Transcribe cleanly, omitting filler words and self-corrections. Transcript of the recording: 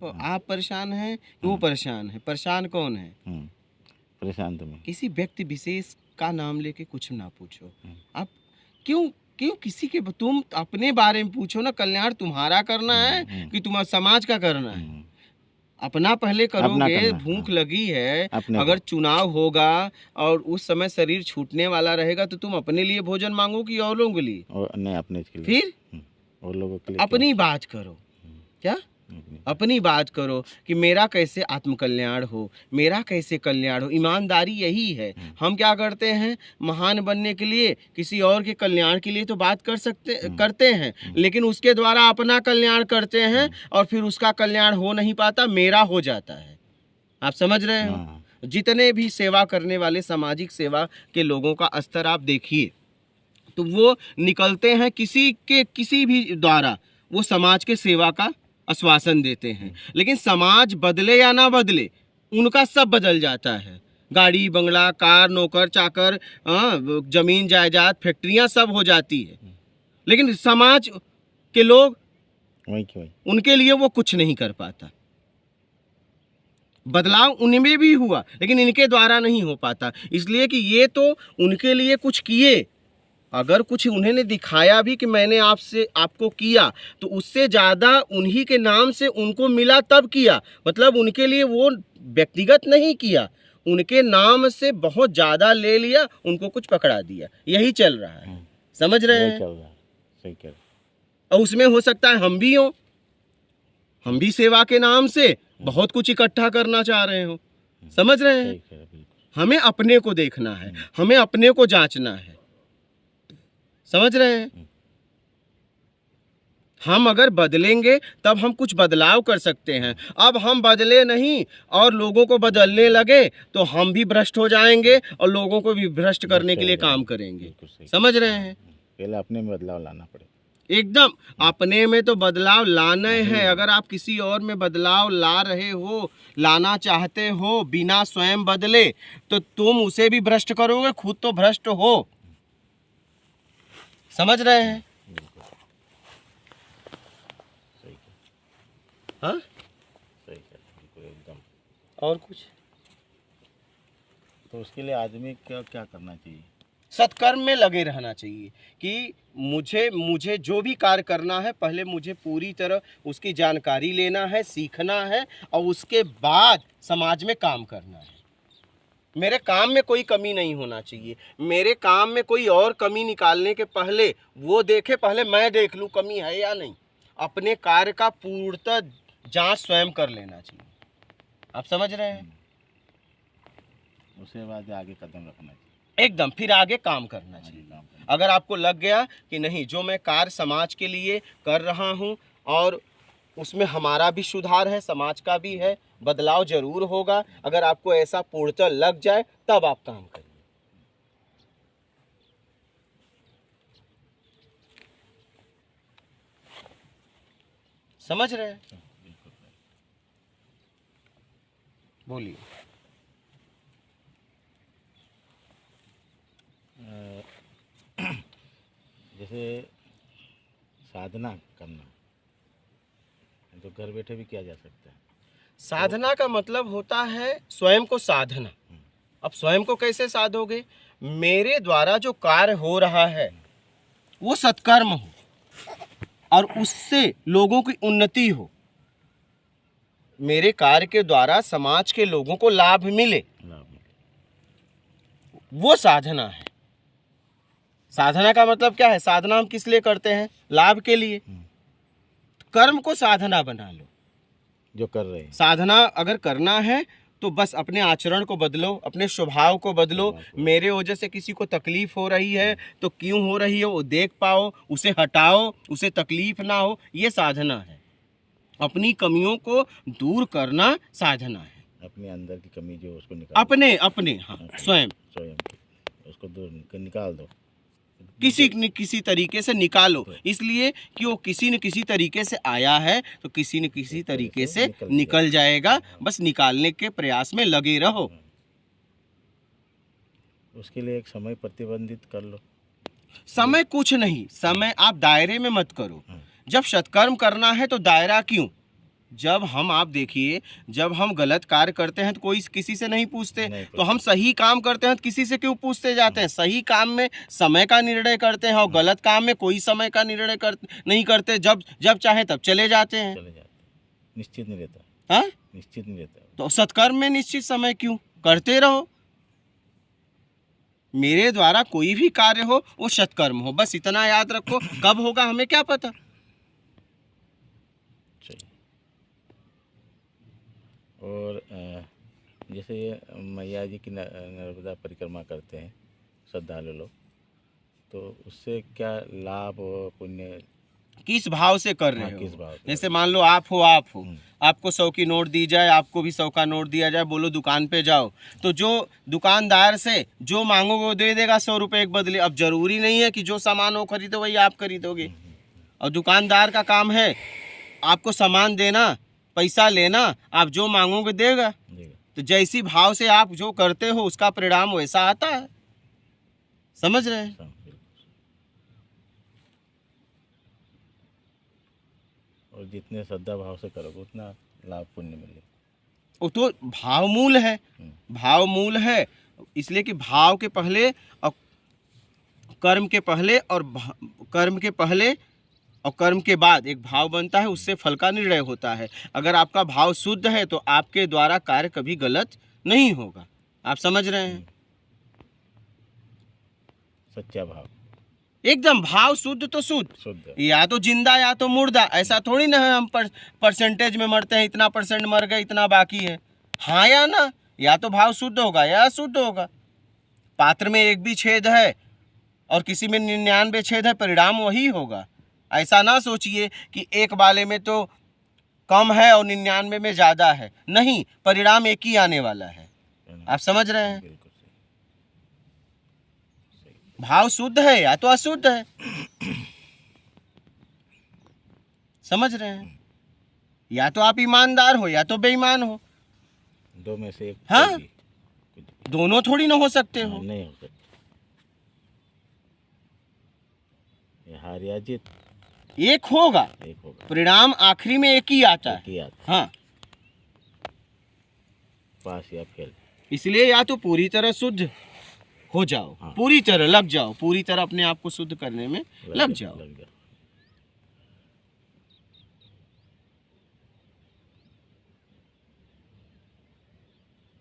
तो आप परेशान हैं कि वो परेशान है? परेशान कौन है? परेशान तो मैं। किसी व्यक्ति विशेष का नाम लेके कुछ ना पूछो। आप क्यों क्यों किसी के तुम अपने बारे में पूछो ना। कल्याण तुम्हारा करना है कि तुम्हारा समाज का करना है? अपना पहले करोगे। भूख लगी है, अगर चुनाव होगा और उस समय शरीर छूटने वाला रहेगा तो तुम अपने लिए भोजन मांगोगी और लोगों के लिए? नहीं, अपने के लिए। फिर और लोगों के लिए अपनी बात करो। क्या अपनी बात करो कि मेरा कैसे आत्मकल्याण हो, मेरा कैसे कल्याण हो। ईमानदारी यही है। हम क्या करते हैं, महान बनने के लिए किसी और के कल्याण के लिए तो बात करते हैं, लेकिन उसके द्वारा अपना कल्याण करते हैं और फिर उसका कल्याण हो नहीं पाता, मेरा हो जाता है। आप समझ रहे हो? जितने भी सेवा करने वाले सामाजिक सेवा के लोगों का स्तर आप देखिए तो वो निकलते हैं किसी भी द्वारा, वो समाज के सेवा का आश्वासन देते हैं, लेकिन समाज बदले या ना बदले उनका सब बदल जाता है। गाड़ी बंगला कार नौकर चाकर जमीन जायदाद फैक्ट्रियां सब हो जाती है, लेकिन समाज के लोग उनके लिए वो कुछ नहीं कर पाता। बदलाव उनमें भी हुआ लेकिन इनके द्वारा नहीं हो पाता, इसलिए कि ये तो उनके लिए कुछ किए। अगर कुछ उन्होंने दिखाया भी कि मैंने आपको किया तो उससे ज़्यादा उन्हीं के नाम से उनको मिला तब किया। मतलब उनके लिए वो व्यक्तिगत नहीं किया, उनके नाम से बहुत ज़्यादा ले लिया, उनको कुछ पकड़ा दिया। यही चल रहा है। समझ रहे हैं? सही कह रहे। और उसमें हो सकता है हम भी हों, हम भी सेवा के नाम से बहुत कुछ इकट्ठा करना चाह रहे हो। समझ रहे हैं? हमें अपने को देखना है, हमें अपने को जांचना है। समझ रहे हैं? हम अगर बदलेंगे तब हम कुछ बदलाव कर सकते हैं। अब हम बदले नहीं और लोगों को बदलने लगे तो हम भी भ्रष्ट हो जाएंगे और लोगों को भी भ्रष्ट करने के लिए काम करेंगे। समझ रहे हैं? पहले अपने में बदलाव लाना पड़ेगा। एकदम अपने में तो बदलाव लाना है। अगर आप किसी और में बदलाव ला रहे हो, लाना चाहते हो बिना स्वयं बदले, तो तुम उसे भी भ्रष्ट करोगे, खुद तो भ्रष्ट हो। समझ रहे हैं? हाँ, सही है, एकदम। और कुछ तो उसके लिए आदमी क्या करना चाहिए? सत्कर्म में लगे रहना चाहिए कि मुझे जो भी कार्य करना है पहले मुझे पूरी तरह उसकी जानकारी लेना है, सीखना है और उसके बाद समाज में काम करना है। मेरे काम में कोई कमी नहीं होना चाहिए। मेरे काम में कोई और कमी निकालने के पहले वो देखे, पहले मैं देख लूँ कमी है या नहीं। अपने कार्य का पूर्णतः जांच स्वयं कर लेना चाहिए। आप समझ रहे हैं? उसके बाद आगे कदम रखना चाहिए। एकदम, फिर आगे काम करना चाहिए। अगर आपको लग गया कि नहीं, जो मैं कार्य समाज के लिए कर रहा हूँ और उसमें हमारा भी सुधार है, समाज का भी है, बदलाव जरूर होगा, अगर आपको ऐसा पूर्णतः लग जाए तब आप काम करिए। समझ रहे हैं? बोलिए। जैसे साधना करना तो घर बैठे भी किया जा सकता है। साधना का मतलब होता है स्वयं को साधना। अब स्वयं को कैसे साधोगे? मेरे द्वारा जो कार्य हो रहा है वो सत्कर्म हो और उससे लोगों की उन्नति हो, मेरे कार्य के द्वारा समाज के लोगों को लाभ मिले, वो साधना है। साधना का मतलब क्या है? साधना हम किस लिए करते हैं? लाभ के लिए। कर्म को साधना बना लो जो कर रहे हैं। साधना अगर करना है तो बस अपने आचरण को बदलो, अपने स्वभाव को बदलो। मेरे वजह से किसी को तकलीफ हो रही है तो क्यों हो रही है वो देख पाओ, उसे हटाओ, उसे तकलीफ ना हो, ये साधना है। अपनी कमियों को दूर करना साधना है। अपने अंदर की कमी जो उसको निकाल, अपने हाँ, स्वयं उसको दूर निकाल दो, किसी न किसी तरीके से निकालो। इसलिए कि वो किसी न किसी तरीके से आया है तो किसी न किसी तरीके से निकल जाएगा। बस निकालने के प्रयास में लगे रहो। उसके लिए एक समय प्रतिबंधित कर लो। समय कुछ नहीं, समय आप दायरे में मत करो। जब सत्कर्म करना है तो दायरा क्यों? जब हम, आप देखिए, जब हम गलत कार्य करते हैं तो कोई किसी से नहीं पूछते, नहीं तो हम सही काम करते हैं तो किसी से क्यों पूछते जाते हैं? सही काम में समय का निर्णय करते हैं और गलत काम में कोई समय का निर्णय नहीं करते, जब जब चाहे तब चले जाते हैं। चले जाते, निश्चित नहीं रहता। हाँ, निश्चित नहीं रहता। तो सत्कर्म में निश्चित समय क्यों? करते रहो। मेरे द्वारा कोई भी कार्य हो वो सत्कर्म हो, बस इतना याद रखो। कब होगा हमें क्या पता। और जैसे ये मैया जी की नर्मदा परिक्रमा करते हैं श्रद्धालु लोग, तो उससे क्या लाभ और पुण्य, किस भाव से कर रहे किस हो? भाव से? जैसे मान लो आप हो, आपको 100 की नोट दी जाए, आपको भी 100 का नोट दिया जाए, बोलो दुकान पे जाओ, तो जो दुकानदार से जो मांगोगे वो दे देगा 100 रुपये के बदले। अब जरूरी नहीं है कि जो सामान वो खरीदो वही आप खरीदोगे। और दुकानदार का काम है आपको सामान देना, पैसा लेना, आप जो मांगोगे देगा। तो जैसी भाव से आप जो करते हो उसका परिणाम वैसा आता है। समझ रहे हैं? और जितने श्रद्धा भाव से करोगे उतना लाभ पुण्य मिले। वो तो भाव मूल है, भाव मूल है। इसलिए कि भाव के पहले और कर्म के पहले और कर्म के पहले और कर्म के बाद एक भाव बनता है, उससे फल का निर्णय होता है। अगर आपका भाव शुद्ध है तो आपके द्वारा कार्य कभी गलत नहीं होगा। आप समझ रहे हैं? सच्चा भाव, एकदम भाव शुद्ध तो शुद्ध, या तो जिंदा या तो मुर्दा। ऐसा थोड़ी ना है हम परसेंटेज में मरते हैं, इतना परसेंट मर गए इतना बाकी है। हाँ या ना, या तो भाव शुद्ध होगा या अशुद्ध होगा। पात्र में एक भी छेद है और किसी में 99 छेद है, परिणाम वही होगा। ऐसा ना सोचिए कि एक वाले में तो कम है और 99 में ज़्यादा है, नहीं, परिणाम एक ही आने वाला है। आप समझ रहे हैं? भाव शुद्ध है या तो अशुद्ध है। समझ रहे हैं? या तो आप ईमानदार हो या तो बेईमान हो, दो में से एक। हाँ, दोनों थोड़ी ना हो सकते हो। नहीं हो सकते, हार या जीत एक होगा, परिणाम आखिरी में एक ही आता है। हाँ, पास या फेल। इसलिए या तो पूरी तरह शुद्ध हो जाओ, पूरी तरह लग जाओ, पूरी तरह अपने आप को शुद्ध करने में लग जाओ।